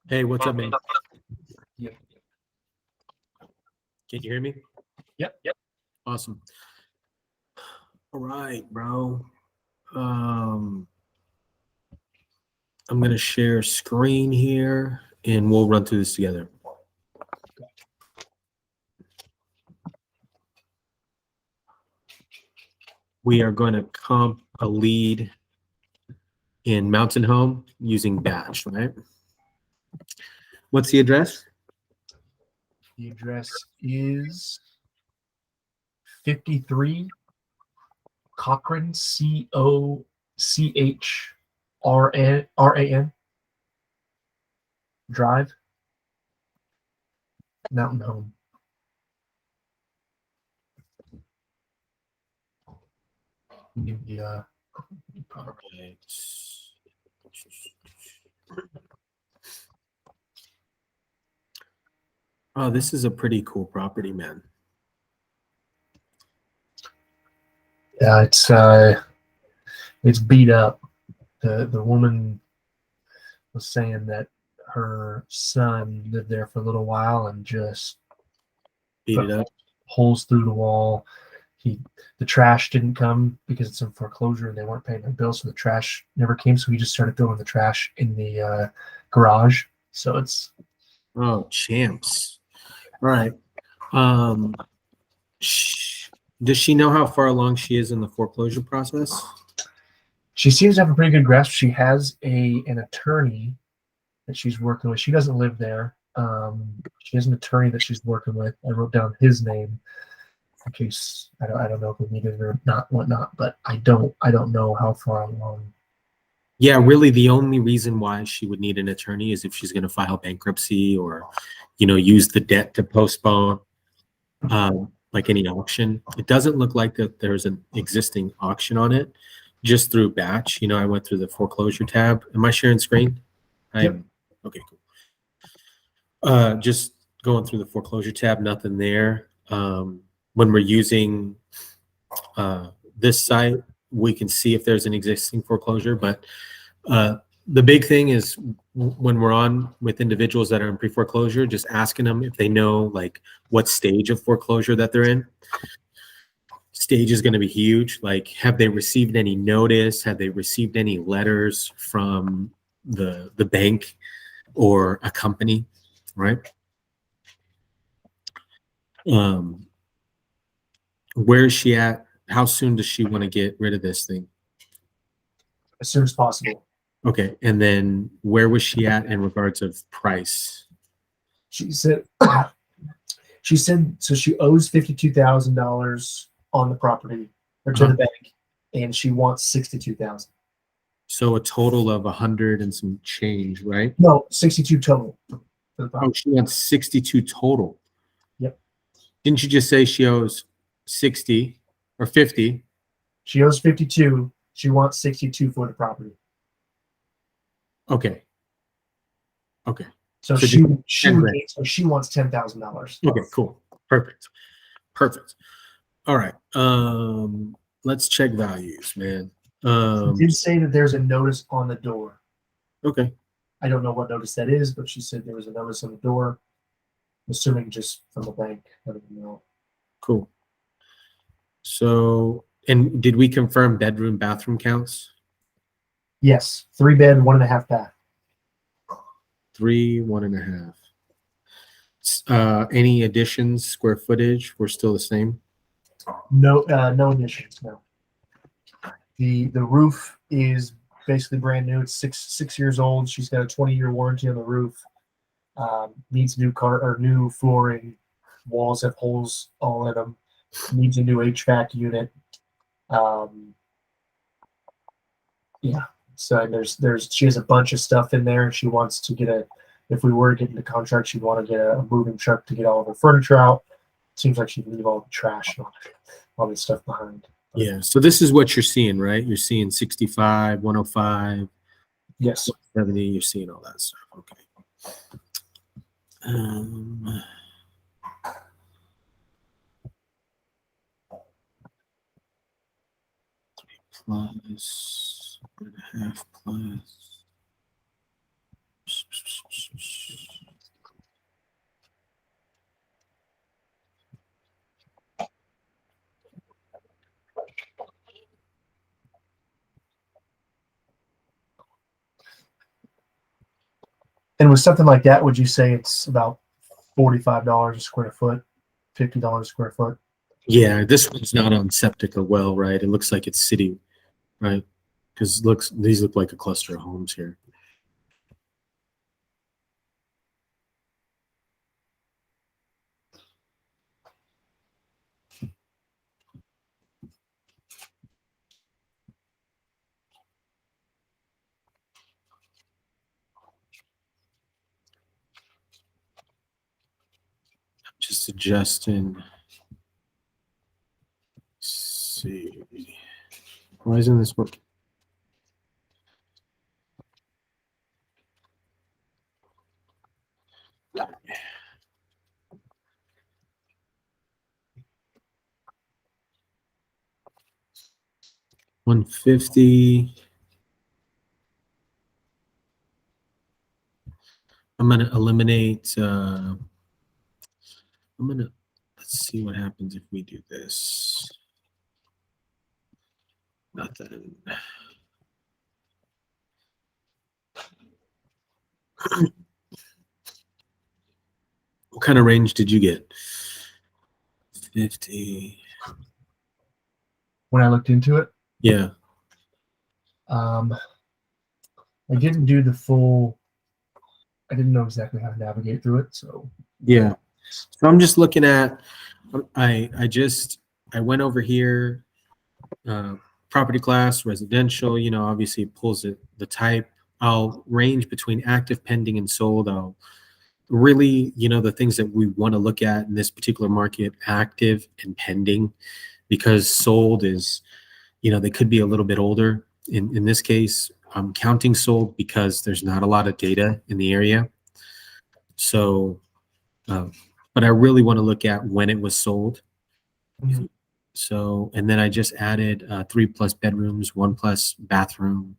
Hey, what's up, man? Yep. Can you hear me? Yep. Awesome. All right, bro. I'm gonna share screen here and we'll run through this together. We are going to comp a lead in Mountain Home using Batch, right? What's the address? The address is 53 Cochran, Cochran Drive, Mountain Home. Yeah. Right. Oh, this is a pretty cool property, man. Yeah, it's beat up. The woman was saying that her son lived there for a little while and just Beat it up. holes through the wall. The trash didn't come because it's in foreclosure and they weren't paying their bills, so the trash never came. So he just started throwing the trash in the garage. So it's Oh, champs. All right. Does she know how far along she is in the foreclosure process? she seems to have a pretty good grasp. She has an attorney that she's working with. She doesn't live there. She has an attorney that she's working with. I wrote down his name in case I don't know if we need it or not, whatnot. But I don't know how far along. Yeah, really the only reason why she would need an attorney is if she's going to file bankruptcy or, use the debt to postpone, like any auction. It doesn't look like that there's an existing auction on it, just through Batch. I went through the foreclosure tab. Am I sharing screen? I am. Okay, cool. Just going through the foreclosure tab, nothing there. When we're using this site, we can see if there's an existing foreclosure, but the big thing is when we're on with individuals that are in pre-foreclosure, just asking them if they know like what stage of foreclosure that they're in. Stage is going to be huge. Like, have they received any notice? Have they received any letters from the bank or a company, right? Where is she at? How soon does she want to get rid of this thing? As soon as possible. Okay, and then where was she at in regards of price? She said so she owes $52,000 on the property or to the bank, and she wants 62,000. So a total of 100 and some change, right? No, 62 total. Oh, she wants 62 total. Yep. Didn't you just say she owes 60 or 50? She owes 52. She wants 62 for the property. Okay. So she wants $10,000. Okay, cool. Perfect. All right. Let's check values, man. She did say that there's a notice on the door. Okay. I don't know what notice that is, but she said there was a notice on the door. I'm assuming just from the bank. I don't know. Cool. So, and did we confirm bedroom, bathroom counts? Yes, 3-bed, 1.5 bath. 3, 1.5. Any additions, square footage? We're still the same. No additions. No. The roof is basically brand new. It's six years old. She's got a 20-year warranty on the roof. Needs new flooring. Walls have holes all in them. Needs a new HVAC unit. Yeah. So she has a bunch of stuff in there. She wants to if we were to get into contract, she'd want to get a moving truck to get all of her furniture out. Seems like she'd leave all the trash and all this stuff behind. Yeah. So this is what you're seeing, right? You're seeing 65, 105. Yes. 70. You're seeing all that stuff. Okay. 3 plus 1.5 plus. And with something like that, would you say it's about $45 a square foot, $50 a square foot? Yeah, this one's not on septic or well, right? It looks like it's city, right? Because these look like a cluster of homes here. Just adjusting. Let's see. Why isn't this working? $150. I'm gonna eliminate. Let's see what happens if we do this. Nothing. What kind of range did you get? 50. When I looked into it, Yeah. I didn't do the full. I didn't know exactly how to navigate through it, so Yeah. So I'm just looking at. I went over here. Property class, residential. You know, obviously it pulls the type. I'll range between active, pending, and sold. I'll really, the things that we want to look at in this particular market, active and pending, because sold is, they could be a little bit older. In this case, I'm counting sold because there's not a lot of data in the area. So, but I really want to look at when it was sold. Mhm. So, and then I just added 3+ bedrooms, 1+ bathroom,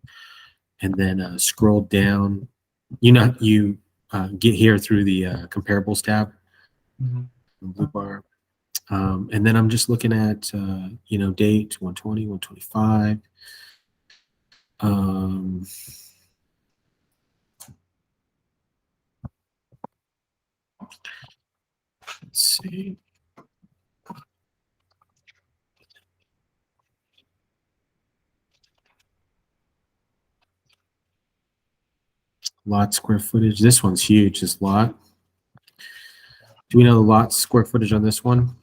and then scrolled down. You get here through the comparables tab, Mhm. blue bar. And then I'm just looking at, date 120, 125. Let's see. Lot square footage. This one's huge, this lot. Do we know the lot square footage on this one?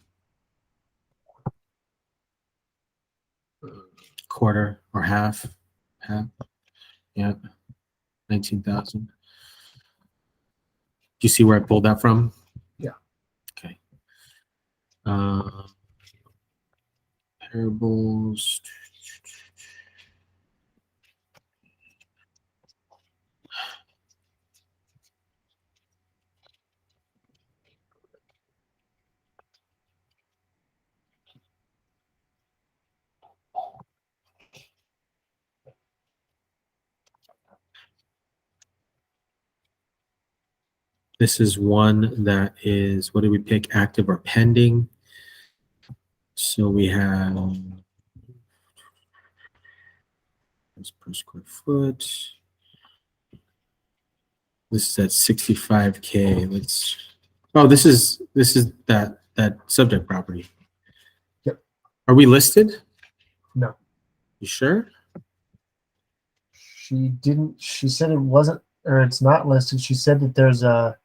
Quarter or half? Half? Yeah. 19,000. Do you see where I pulled that from? Yeah. Okay. Parables. This is one that is, what did we pick? Active or pending. So we have per square foot. This is at 65K. This is that subject property. Yep. Are we listed? No, You sure? she didn't. She said it wasn't, or it's not listed. She said that there's a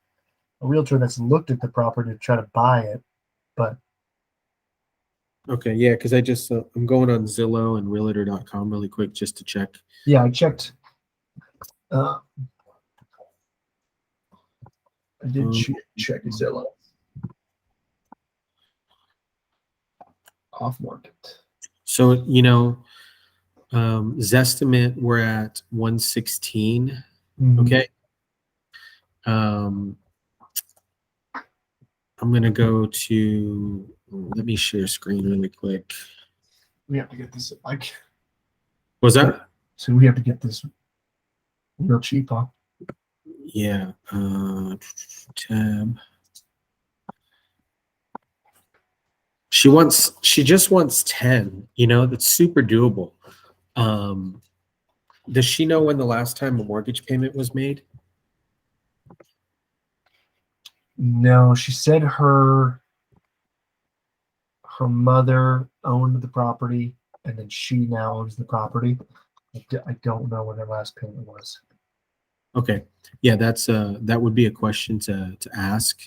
realtor that's looked at the property to try to buy it, but Okay, yeah, because I'm going on Zillow and Realtor.com really quick just to check. yeah, I checked. I did check Zillow. Off market. So, Zestimate, we're at 116. Mhm. Okay. I'm gonna go to, let me share screen really quick. We have to get this like. Was that? So we have to get this real cheap, huh? Yeah. Tab. She just wants 10, that's super doable. Does she know when the last time a mortgage payment was made? No, she said her mother owned the property, and then she now owns the property. I don't know when her last payment was. Okay. Yeah, that would be a question to ask.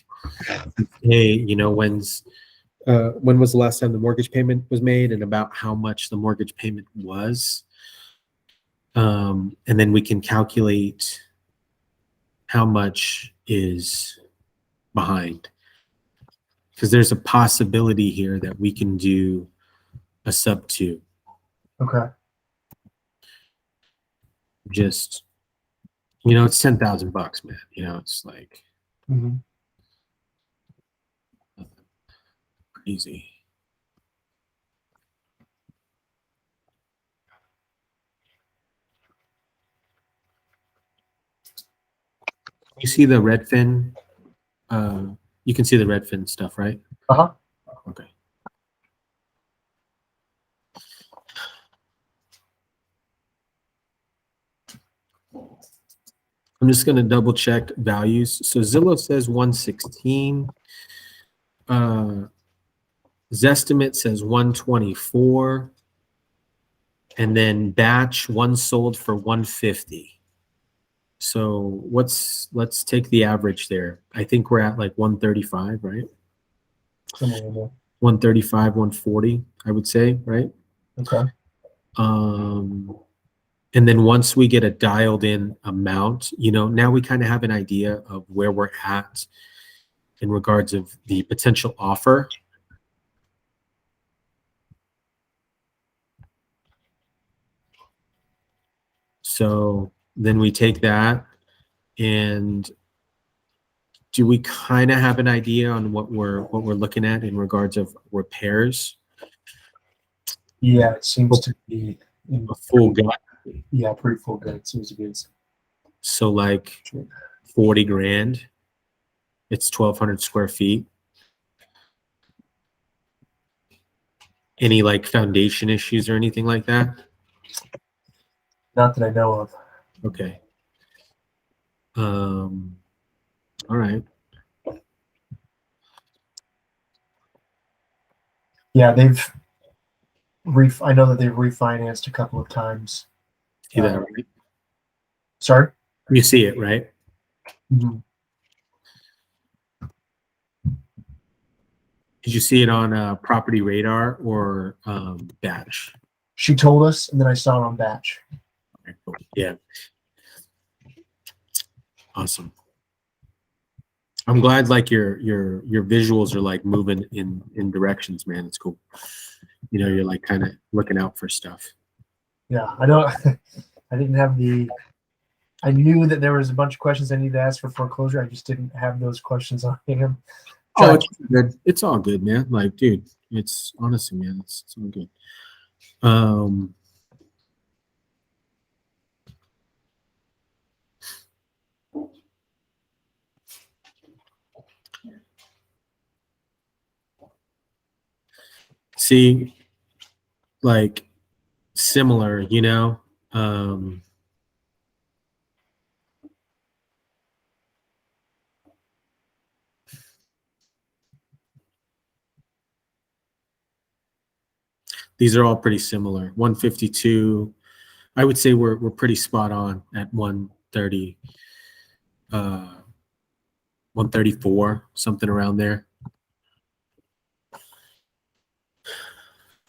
Hey, you know, when was the last time the mortgage payment was made and about how much the mortgage payment was? And then we can calculate how much is behind. Because there's a possibility here that we can do a sub two. Okay. Just, you know, it's $10,000, man. You know, it's like Mm-hmm. crazy. You see the Redfin? You can see the Redfin stuff, right? Uh-huh. Okay. I'm just going to double check values. So Zillow says 116. Zestimate says 124. And then batch one sold for 150. So let's take the average there. I think we're at like 135, right? Somewhere in there. 135, 140, I would say, right? Okay. And then once we get a dialed in amount, you know, now we kind of have an idea of where we're at in regards of the potential offer. So then we take that, and do we kind of have an idea on what we're looking at in regards of repairs? Yeah, it seems to be in A full gut. yeah, pretty full good. It seems to be. So like 40 grand. It's 1,200 square feet. Any like foundation issues or anything like that? Not that I know of. Okay. All right. Yeah, I know that they've refinanced a couple of times. See that, right? Sorry? You see it, right? Mm-hmm. Did you see it on Property Radar or Batch? She told us, and then I saw it on Batch. Okay, cool. Yeah. Awesome. I'm glad like your visuals are like moving in directions, man. It's cool. You know, you're like kind of looking out for stuff. Yeah, I don't. I didn't have the. I knew that there was a bunch of questions I needed to ask for foreclosure. I just didn't have those questions on hand. Oh, it's good. It's all good, man. Like, dude, it's honestly, man, it's all good. See, like similar, you know. These are all pretty similar. 152. I would say we're pretty spot on at 130, 134, something around there.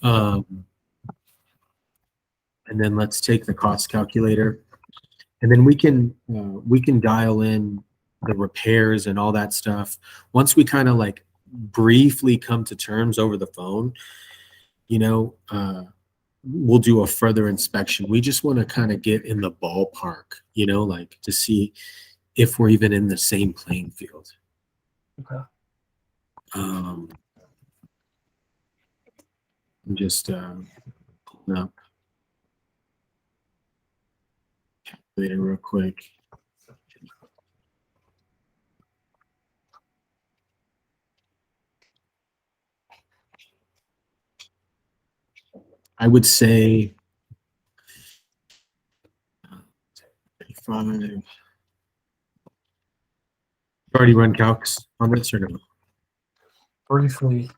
And then let's take the cost calculator, and then we can dial in the repairs and all that stuff. Once we kind of like briefly come to terms over the phone, you know, we'll do a further inspection. We just want to kind of get in the ballpark, you know, like to see if we're even in the same playing field. Okay. I'm just pulling up calculator real quick. I would say 35. Already run calcs on this or no? briefly,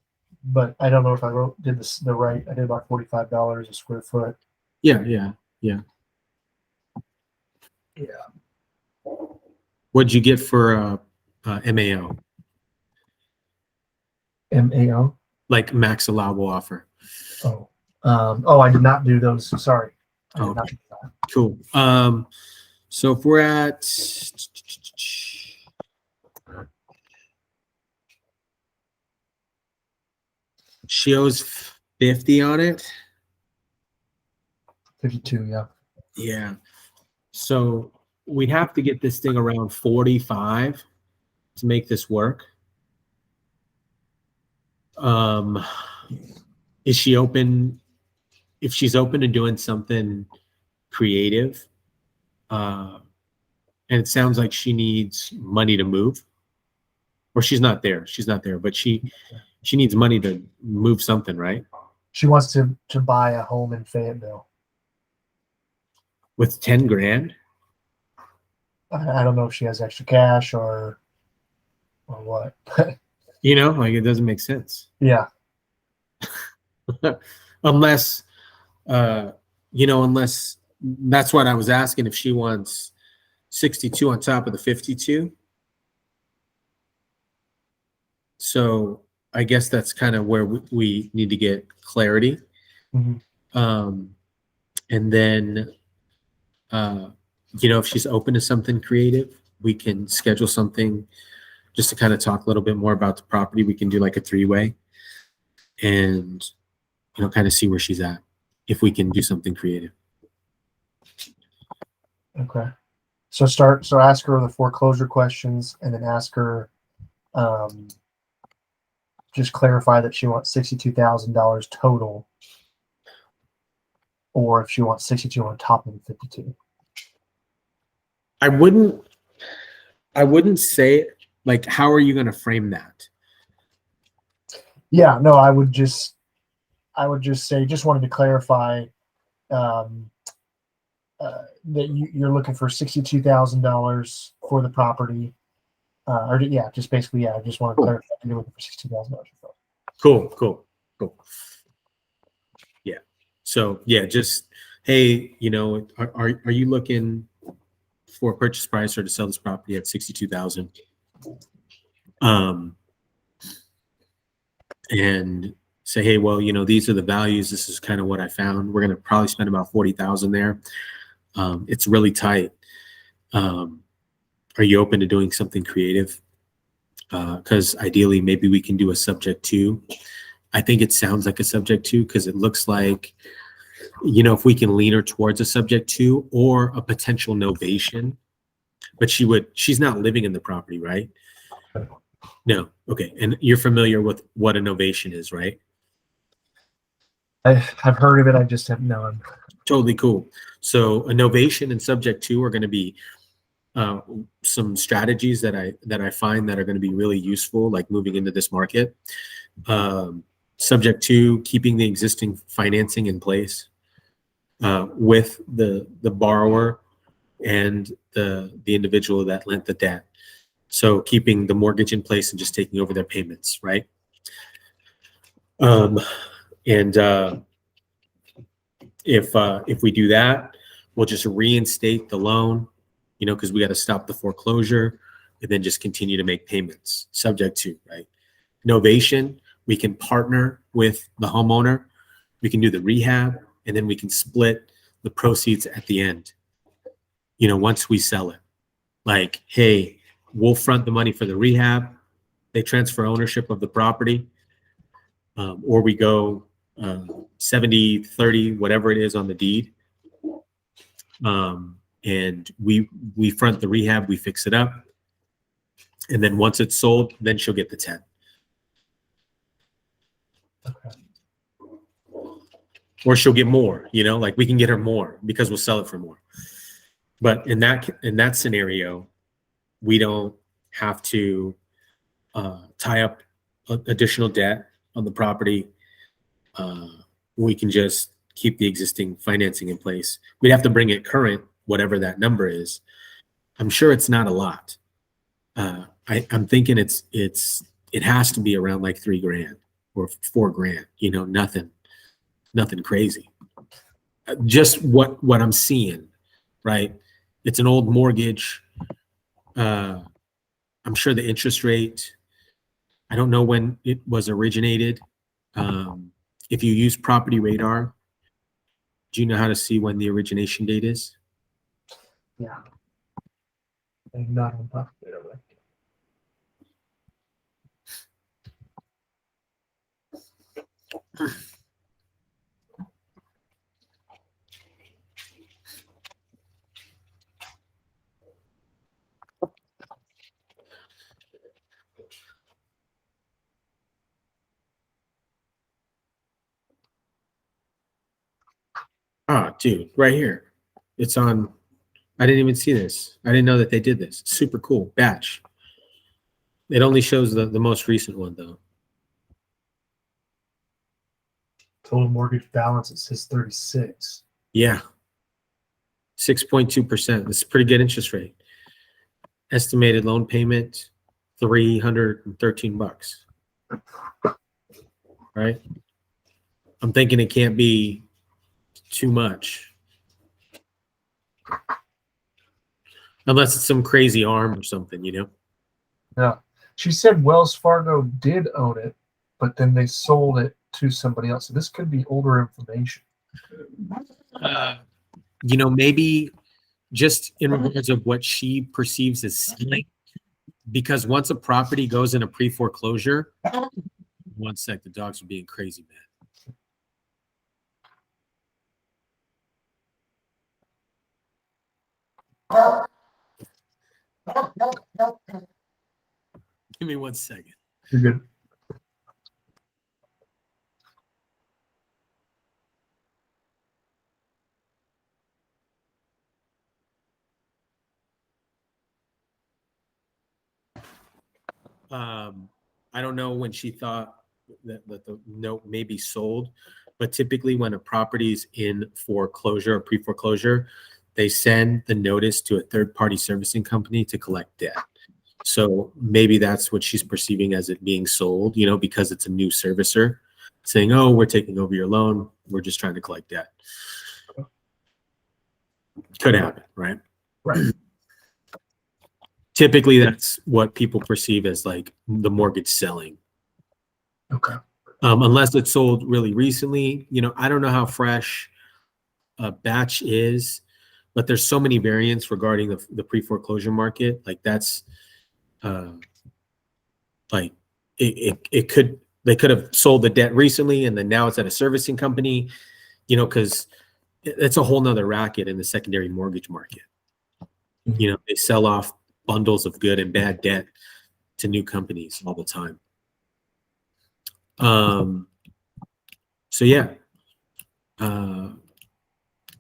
but I don't know if I did this the right. I did about $45 a square foot. Yeah. What'd you get for MAO? MAO. Like max allowable offer. Oh, I did not do those. Sorry, I did not do that. Cool. So if we're at she owes 50 on it. 52. Yeah. Yeah. So we'd have to get this thing around 45 to make this work. Is she open? If she's open to doing something creative, and it sounds like she needs money to move, or she's not there. She's not there, but she needs money to move something, right? She wants to buy a home in Fayetteville. With 10 grand? I don't know if she has extra cash or what. You know, like it doesn't make sense. Yeah. Unless, unless that's what I was asking, if she wants 62 on top of the 52. So I guess that's kind of where we need to get clarity. Mm-hmm. And then, if she's open to something creative, we can schedule something just to kind of talk a little bit more about the property. We can do like a 3-way and, kind of see where she's at, if we can do something creative. Okay. So ask her the foreclosure questions and then ask her, just clarify that she wants $62,000 total, or if she wants 62 on top of the 52. I wouldn't say, like, how are you going to frame that? Yeah, no, I would just say, just wanted to clarify that you're looking for $62,000 for the property, just basically, I just want to clarify you're looking for $62,000. Cool. Yeah. So yeah, just, hey, are you looking for a purchase price or to sell this property at 62,000? And say, hey, well, these are the values. This is kind of what I found. We're going to probably spend about 40,000 there. It's really tight. Are you open to doing something creative? Because ideally, maybe we can do a subject to. I think it sounds like a subject to, because it looks like, if we can lean her towards a subject to or a potential novation. But she's not living in the property, right? No. Okay. And you're familiar with what a novation is, right? I've heard of it. I just have no. Totally cool. So a novation and subject to are going to be some strategies that I find that are going to be really useful, like moving into this market. Subject to keeping the existing financing in place with the borrower and the individual that lent the debt. So keeping the mortgage in place and just taking over their payments, right? If we do that, we'll just reinstate the loan, because we got to stop the foreclosure and then just continue to make payments subject to, right? Novation, we can partner with the homeowner. We can do the rehab, and then we can split the proceeds at the end, once we sell it. Like, hey, we'll front the money for the rehab. They transfer ownership of the property, or we go 70-30, whatever it is on the deed. And we front the rehab, we fix it up. And then once it's sold, then she'll get the 10. Okay. Or she'll get more, like we can get her more because we'll sell it for more. But in that scenario, we don't have to tie up additional debt on the property. We can just keep the existing financing in place. We'd have to bring it current, whatever that number is. I'm sure it's not a lot. I'm thinking it has to be around like $3,000 or $4,000. You know, nothing crazy. Just what I'm seeing, right? It's an old mortgage. I'm sure the interest rate. I don't know when it was originated. If you use Property Radar, do you know how to see when the origination date is? Yeah. I'm not on top of it. Oh, dude, right here. It's on. I didn't even see this. I didn't know that they did this. Super cool. Batch. It only shows the most recent one though. Total mortgage balance, it says 36. Yeah. 6.2%. That's a pretty good interest rate. Estimated loan payment, $313. Right? I'm thinking it can't be too much. Unless it's some crazy arm or something, you know? Yeah. She said Wells Fargo did own it, but then they sold it to somebody else. So this could be older information. You know, maybe just in regards of what she perceives as selling, because once a property goes in a pre-foreclosure, one sec, the dogs are being crazy, man. Give me 1 second. You're good. I don't know when she thought that the note may be sold, but typically when a property's in foreclosure or pre-foreclosure, they send the notice to a third-party servicing company to collect debt. So maybe that's what she's perceiving as it being sold, you know, because it's a new servicer saying, oh, we're taking over your loan. We're just trying to collect debt. Could happen, right? Right. Typically, that's what people perceive as like the mortgage selling. Okay. Unless it's sold really recently. You know, I don't know how fresh a batch is, but there's so many variants regarding the pre-foreclosure market. Like that's like it could, they could have sold the debt recently and then now it's at a servicing company, you know, because it's a whole nother racket in the secondary mortgage market. You know, they sell off bundles of good and bad debt to new companies all the time. So yeah.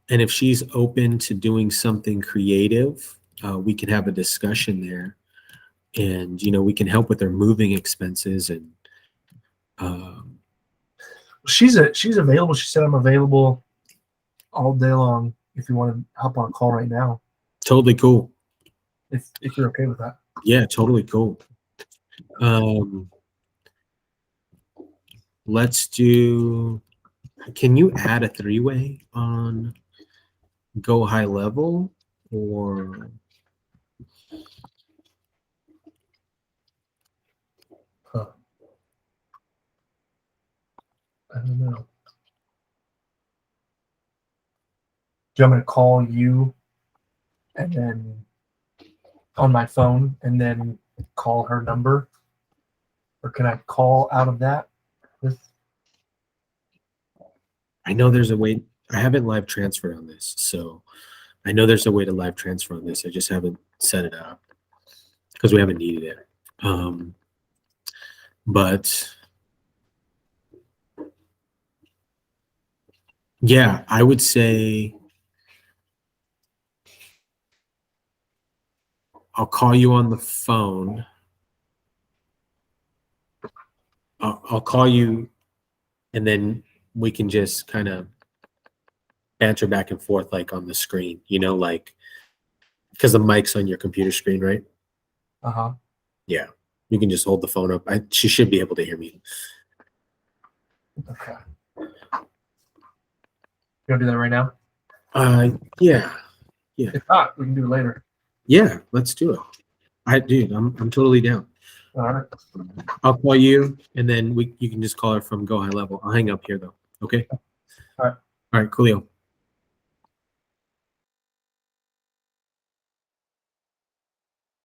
And if she's open to doing something creative, we can have a discussion there, and you know, we can help with their moving expenses. And she's available. She said I'm available all day long if you want to hop on a call right now. totally cool. If you're okay with that. Yeah, totally cool. Let's do. Can you add a three-way on Go High Level or? Huh. I don't know. Do you want me to call you and then on my phone and then call her number? Or can I call out of that? I know there's a way. I haven't live transferred on this, so I know there's a way to live transfer on this. I just haven't set it up because we haven't needed it. But yeah, I would say I'll call you on the phone. I'll call you, and then we can just kind of banter back and forth like on the screen, you know, like because the mic's on your computer screen, right? Uh-huh. Yeah, you can just hold the phone up. She should be able to hear me. Okay. You gonna do that right now? Yeah, If not, we can do it later. yeah. Let's do it. Dude, I'm totally down. All right. I'll call you, and then you can just call her from Go High Level. I'll hang up here though. Okay. All right. All right, coolio.